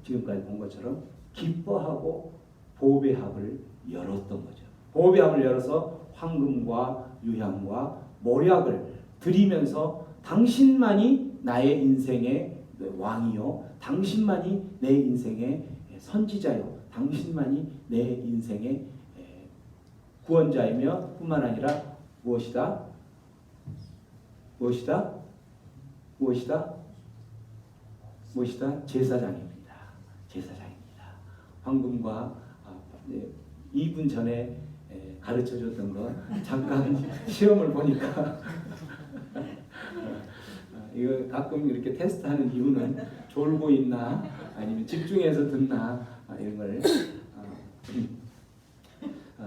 지금까지 본 것처럼 기뻐하고 보배합을 열었던 거죠. 보배합을 열어서 황금과 유향과 모략을 드리면서 당신만이 나의 인생의 왕이요, 당신만이 내 인생의 선지자요, 당신만이 내 인생의 구원자이며 뿐만 아니라 무엇이다? 제사장입니다. 황금과 2분 전에 가르쳐줬던 거 잠깐 시험을 보니까 이거 가끔 이렇게 테스트하는 이유는 졸고 있나 아니면 집중해서 듣나 이런 걸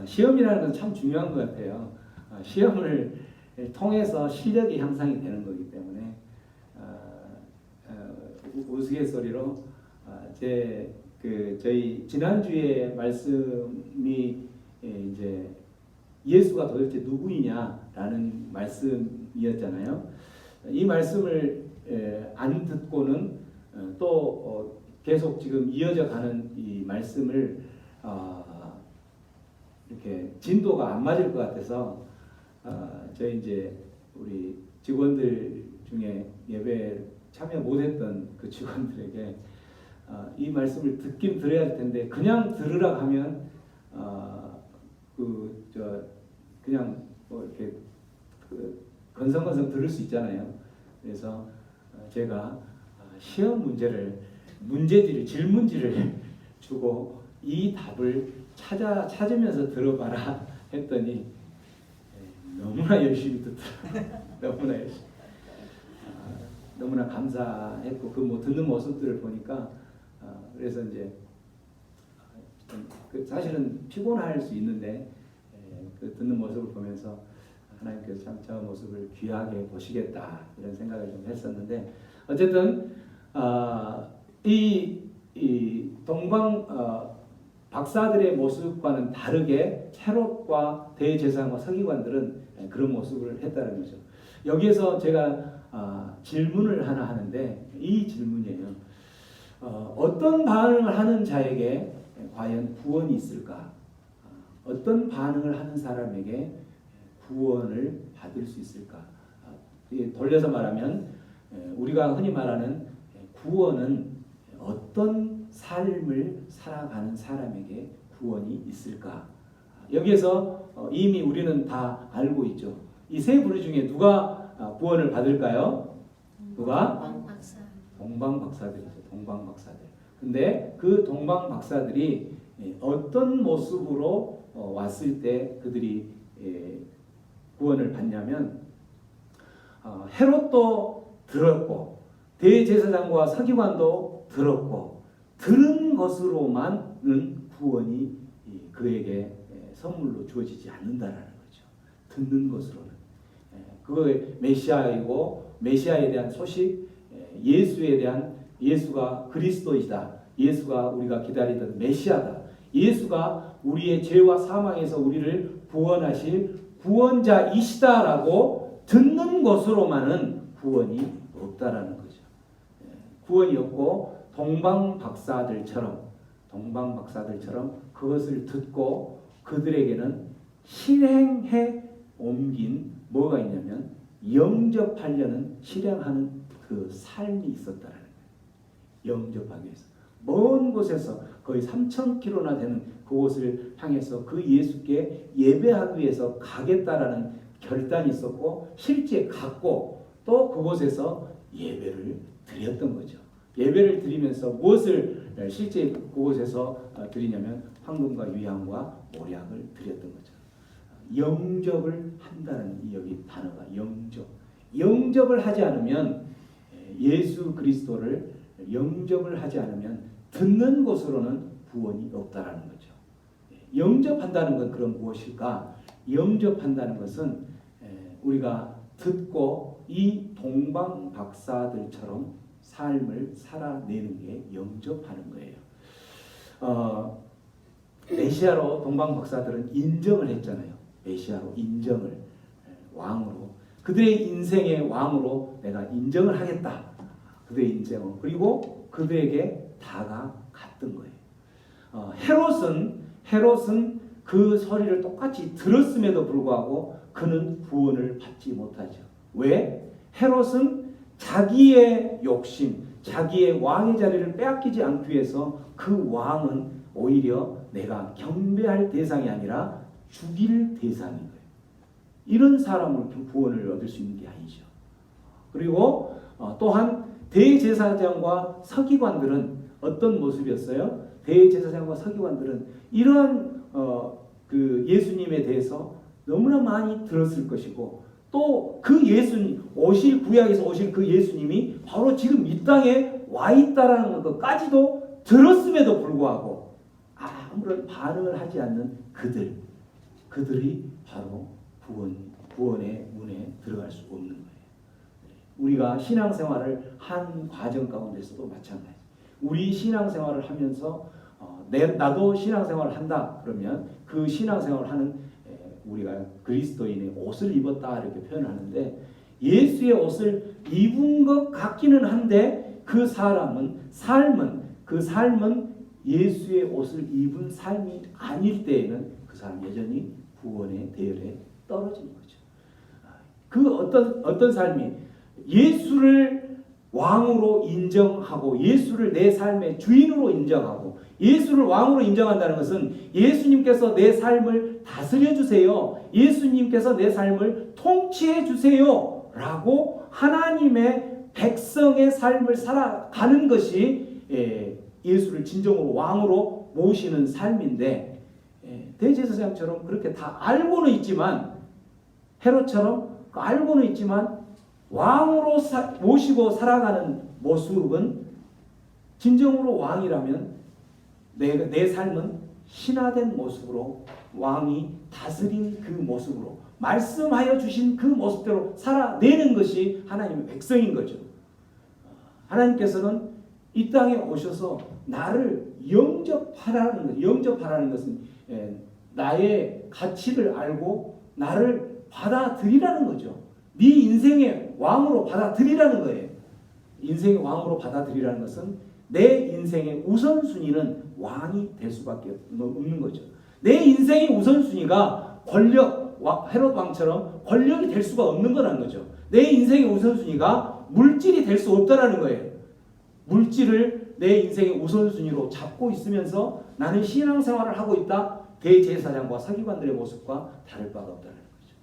시험이라는 건 참 중요한 것 같아요. 시험을 통해서 실력이 향상이 되는 거기 때문에 우스갯소리로 저희 지난주에 말씀이 이제 예수가 도대체 누구이냐라는 말씀이었잖아요. 이 말씀을 안 듣고는 또 계속 지금 이어져 가는 이 말씀을 이렇게 진도가 안 맞을 것 같아서 저희 이제 우리 직원들 중에 예배 참여 못했던 그 직원들에게 이 말씀을 듣긴 들어야 할 텐데 그냥 들으라 하면 그냥 뭐 이렇게 건성건성 들을 수 있잖아요. 그래서 제가 시험 질문지를 주고 이 답을 찾으면서 들어봐라 했더니 너무나 열심히 듣더라고요. 너무나 열심히. 너무나 감사했고 그 듣는 모습들을 보니까 그래서 이제 사실은 피곤할 수 있는데 그 듣는 모습을 보면서 하나님께서 참 저 모습을 귀하게 보시겠다 이런 생각을 좀 했었는데 어쨌든 이 동방 박사들의 모습과는 다르게 헤롯과 대제사장과 서기관들은 그런 모습을 했다는 거죠. 여기에서 제가 질문을 하나 하는데 이 질문이에요. 어떤 반응을 하는 자에게 과연 구원이 있을까? 어떤 반응을 하는 사람에게 구원을 받을 수 있을까? 돌려서 말하면 우리가 흔히 말하는 구원은 어떤 삶을 살아가는 사람에게 구원이 있을까? 여기에서 이미 우리는 다 알고 있죠. 이 세 부류 중에 누가 구원을 받을까요? 누가? 박사. 동방박사들이죠. 동방박사들. 근데 그 동방박사들이 어떤 모습으로 왔을 때 그들이 구원을 받냐면 헤롯도 들었고 대제사장과 서기관도 들었고 들은 것으로만은 구원이 그에게 선물로 주어지지 않는다라는 거죠. 듣는 것으로는. 그거의 메시아이고 메시아에 대한 소식, 예수에 대한 예수가 그리스도이다. 예수가 우리가 기다리던 메시아다. 예수가 우리의 죄와 사망에서 우리를 구원하실 구원자이시다라고 듣는 것으로만은 구원이 없다라는 거죠. 구원이 없고 동방박사들처럼 그것을 듣고 그들에게는 실행해 옮긴 뭐가 있냐면 영접하려는 실행하는 그 삶이 있었다라는 거예요. 영접하기 위해서 먼 곳에서 거의 3,000km나 되는 그곳을 향해서 그 예수께 예배하기 위해서 가겠다라는 결단이 있었고 실제 갔고 또 그곳에서 예배를 드렸던 거죠. 예배를 드리면서 무엇을 실제 그곳에서 드리냐면 황금과 유향과 모략을 드렸던 거죠. 영접을 한다는 이 여기 단어가 영접을 하지 않으면 예수 그리스도를 영접을 하지 않으면 듣는 것으로는 구원이 없다라는 거죠. 영접한다는 건 그럼 무엇일까? 영접한다는 것은 우리가 듣고 이 동방박사들처럼 삶을 살아내는 게 영접하는 거예요. 메시아로 동방박사들은 인정을 했잖아요. 메시아로 인정을 왕으로 그들의 인생의 왕으로 내가 인정을 하겠다. 그들의 인정을 그리고 그들에게 다가갔던 거예요. 헤롯은 그 소리를 똑같이 들었음에도 불구하고 그는 구원을 받지 못하죠. 왜? 헤롯은 자기의 욕심, 자기의 왕의 자리를 빼앗기지 않기 위해서 그 왕은 오히려 내가 경배할 대상이 아니라 죽일 대상인 거예요. 이런 사람을 구원을 얻을 수 있는 게 아니죠. 그리고 또한 대제사장과 서기관들은 어떤 모습이었어요? 대제사장과 서기관들은 이러한 그 예수님에 대해서 너무나 많이 들었을 것이고 또 그 예수님 구약에서 오실 그 예수님이 바로 지금 이 땅에 와 있다라는 것까지도 들었음에도 불구하고 아무런 반응을 하지 않는 그들이 바로 구원의 문에 들어갈 수 없는 거예요. 우리가 신앙생활을 한 과정 가운데서도 마찬가지. 우리 신앙생활을 하면서 나도 신앙생활을 한다 그러면 그 신앙생활을 하는 우리가 그리스도인의 옷을 입었다 이렇게 표현하는데 예수의 옷을 입은 것 같기는 한데 그 삶은 예수의 옷을 입은 삶이 아닐 때에는 그 사람 여전히 구원의 대열에 떨어지는 거죠. 그 어떤 삶이 예수를 왕으로 인정하고 예수를 내 삶의 주인으로 인정하고 예수를 왕으로 인정한다는 것은 예수님께서 내 삶을 다스려 주세요. 예수님께서 내 삶을 통치해 주세요. 라고 하나님의 백성의 삶을 살아가는 것이 예수를 진정으로 왕으로 모시는 삶인데 대제사장처럼 그렇게 다 알고는 있지만 헤롯처럼 알고는 있지만 왕으로 모시고 살아가는 모습은 진정으로 왕이라면 내 삶은 신화된 모습으로 왕이 다스린 그 모습으로 말씀하여 주신 그 모습대로 살아내는 것이 하나님의 백성인 거죠. 하나님께서는 이 땅에 오셔서 나를 영접하라는 것은 나의 가치를 알고 나를 받아들이라는 거죠. 네 인생의 왕으로 받아들이라는 거예요. 인생의 왕으로 받아들이라는 것은 내 인생의 우선순위는 왕이 될 수밖에 없는 거죠. 내 인생의 우선순위가 헤롯 왕처럼 권력이 될 수가 없는 거라는 거죠. 내 인생의 우선순위가 물질이 될 수 없다라는 거예요. 물질을 내 인생의 우선순위로 잡고 있으면서 나는 신앙생활을 하고 있다. 대제사장과 서기관들의 모습과 다를 바가 없다는 거죠.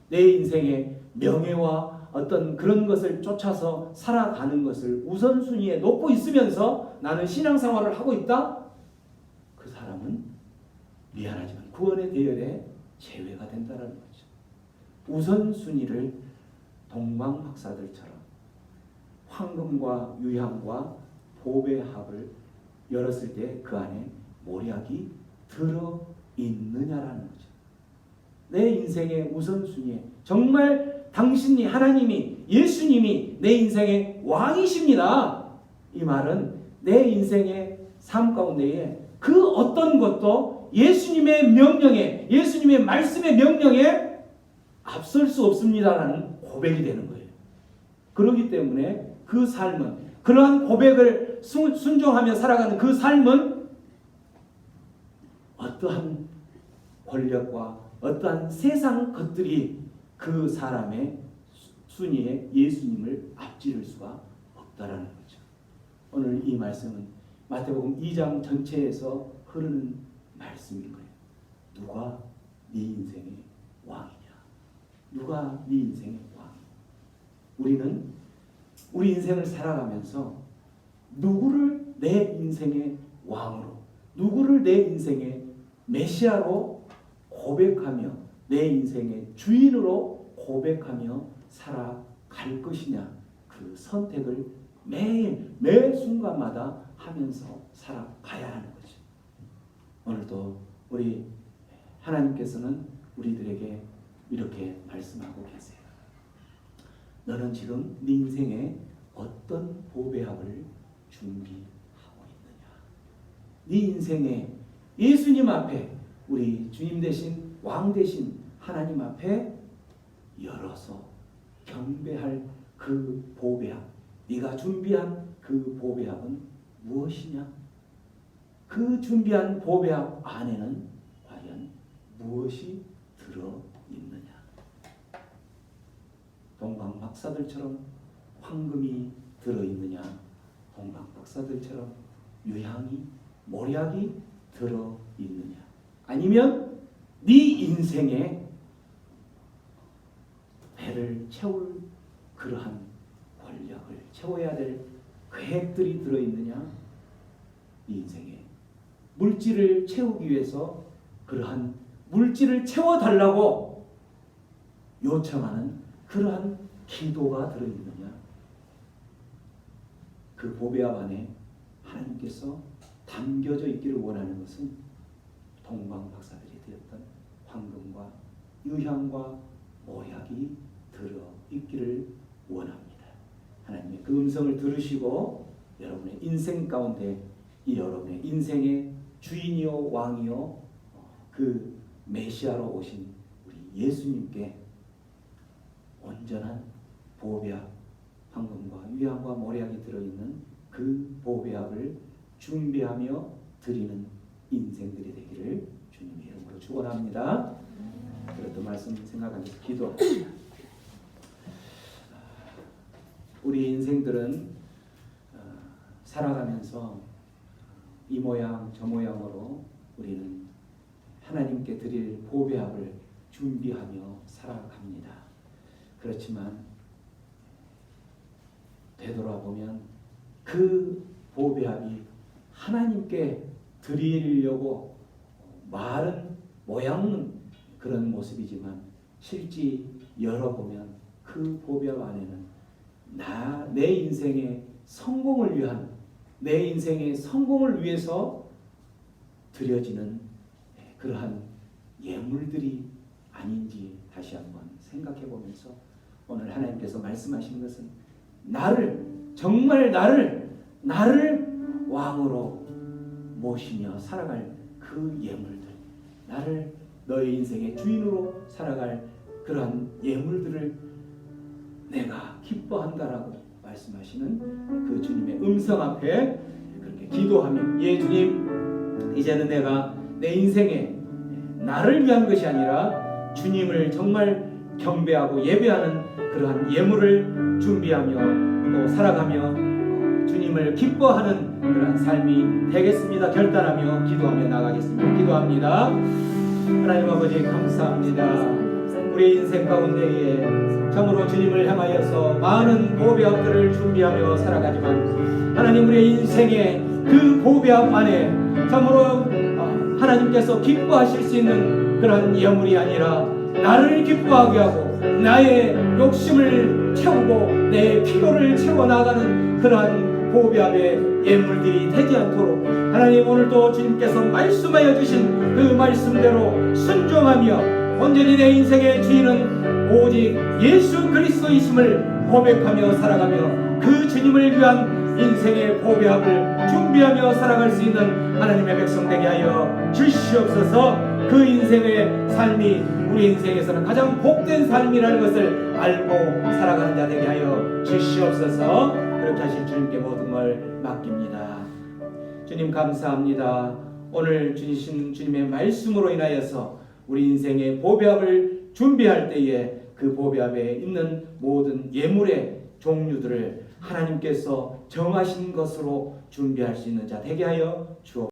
내 인생의 명예와 어떤 그런 것을 쫓아서 살아가는 것을 우선순위에 놓고 있으면서 나는 신앙생활을 하고 있다? 그 사람은 미안하지만 구원의 대열에 제외가 된다는 거죠. 우선순위를 동방박사들처럼 황금과 유향과 보배 합을 열었을 때 그 안에 모략이 들어있느냐라는 거죠. 내 인생의 우선순위에 정말 당신이 하나님이 예수님이 내 인생의 왕이십니다. 이 말은 내 인생의 삶 가운데에 그 어떤 것도 예수님의 명령에 예수님의 말씀의 명령에 앞설 수 없습니다라는 고백이 되는 거예요. 그렇기 때문에 그 삶은 그러한 고백을 순종하며 살아가는 그 삶은 어떠한 권력과 어떠한 세상 것들이 그 사람의 순위에 예수님을 앞지를 수가 없다라는 거죠. 오늘 이 말씀은 마태복음 2장 전체에서 흐르는 말씀인 거예요. 누가 네 인생의 왕이냐? 누가 네 인생의 왕이냐? 우리는 우리 인생을 살아가면서 누구를 내 인생의 왕으로, 누구를 내 인생의 메시아로 고백하며 내 인생의 주인으로 고백하며 살아갈 것이냐, 그 선택을 매일 매 순간마다 하면서 살아가야 하는 거죠. 오늘도 우리 하나님께서는 우리들에게 이렇게 말씀하고 계세요. 너는 지금 네 인생에 어떤 보배합을 준비하고 있느냐? 네 인생에 예수님 앞에 우리 주님 대신 왕 대신 하나님 앞에 열어서 경배할 그 보배합, 네가 준비한 그 보배합은 무엇이냐? 그 준비한 보배합 안에는 과연 무엇이 들어있느냐? 동방박사들처럼 황금이 들어있느냐? 동방박사들처럼 유향이 모략이 들어있느냐? 아니면 네 인생에 배를 채울 그러한 권력을 채워야 될 계획들이 들어있느냐? 네 인생에 물질을 채우기 위해서 그러한 물질을 채워달라고 요청하는 그러한 기도가 들어있느냐? 그 보배합 안에 하나님께서 담겨져 있기를 원하는 것은 동방박사들이 되었던 황금과 유향과 모략이 들어있기를 원합니다. 하나님의 그 음성을 들으시고 여러분의 인생 가운데 이 여러분의 인생의 주인이요 왕이요 그 메시아로 오신 우리 예수님께 온전한 보배합, 황금과 유향과 모략이 들어있는 그 보배합을 준비하며 드리는 인생들이 되기를 주님의 이름으로 축원합니다. 그랬던 말씀 생각하면서 기도합니다. 우리 인생들은 살아가면서 이 모양 저 모양으로 우리는 하나님께 드릴 보배합을 준비하며 살아갑니다. 그렇지만 되돌아보면 그 보배합이 하나님께 드리려고 말은 모양은 그런 모습이지만 실제 열어보면 그 보배합 안에는 내 인생의 성공을 위한 내 인생의 성공을 위해서 드려지는 그러한 예물들이 아닌지 다시 한번 생각해 보면서 오늘 하나님께서 말씀하시는 것은 나를 정말 나를 왕으로 모시며 살아갈 그 예물들, 나를 너의 인생의 주인으로 살아갈 그러한 예물들을 내가 기뻐한다라고 말씀하시는 그 주님의 음성 앞에 그렇게 기도하며 예 주님 이제는 내가 내 인생에 나를 위한 것이 아니라 주님을 정말 경배하고 예배하는 그러한 예물을 준비하며 또 살아가며 주님을 기뻐하는 그러한 삶이 되겠습니다. 결단하며 기도하며 나가겠습니다. 기도합니다. 하나님 아버지 감사합니다. 우리 인생 가운데에 참으로 주님을 향하여서 많은 보배함들을 준비하며 살아가지만 하나님 우리의 인생의 그 보배함 안에 참으로 하나님께서 기뻐하실 수 있는 그러한 예물이 아니라 나를 기뻐하게 하고 나의 욕심을 채우고 내 필요를 채워나가는 그러한 보배함의 예물들이 되지 않도록 하나님 오늘도 주님께서 말씀하여 주신 그 말씀대로 순종하며 온전히 내 인생의 주인은 오직 예수 그리스도이심을 고백하며 살아가며 그 주님을 위한 인생의 보배함을 준비하며 살아갈 수 있는 하나님의 백성 되게 하여 주시옵소서. 그 인생의 삶이 우리 인생에서는 가장 복된 삶이라는 것을 알고 살아가는 자 되게 하여 주시옵소서. 그렇게 하실 주님께 모든 걸 맡깁니다. 주님 감사합니다. 오늘 주신 주님의 말씀으로 인하여서 우리 인생의 보배함을 준비할 때에 그 보배함에 있는 모든 예물의 종류들을 하나님께서 정하신 것으로 준비할 수 있는 자 되게 하여 주옵소서.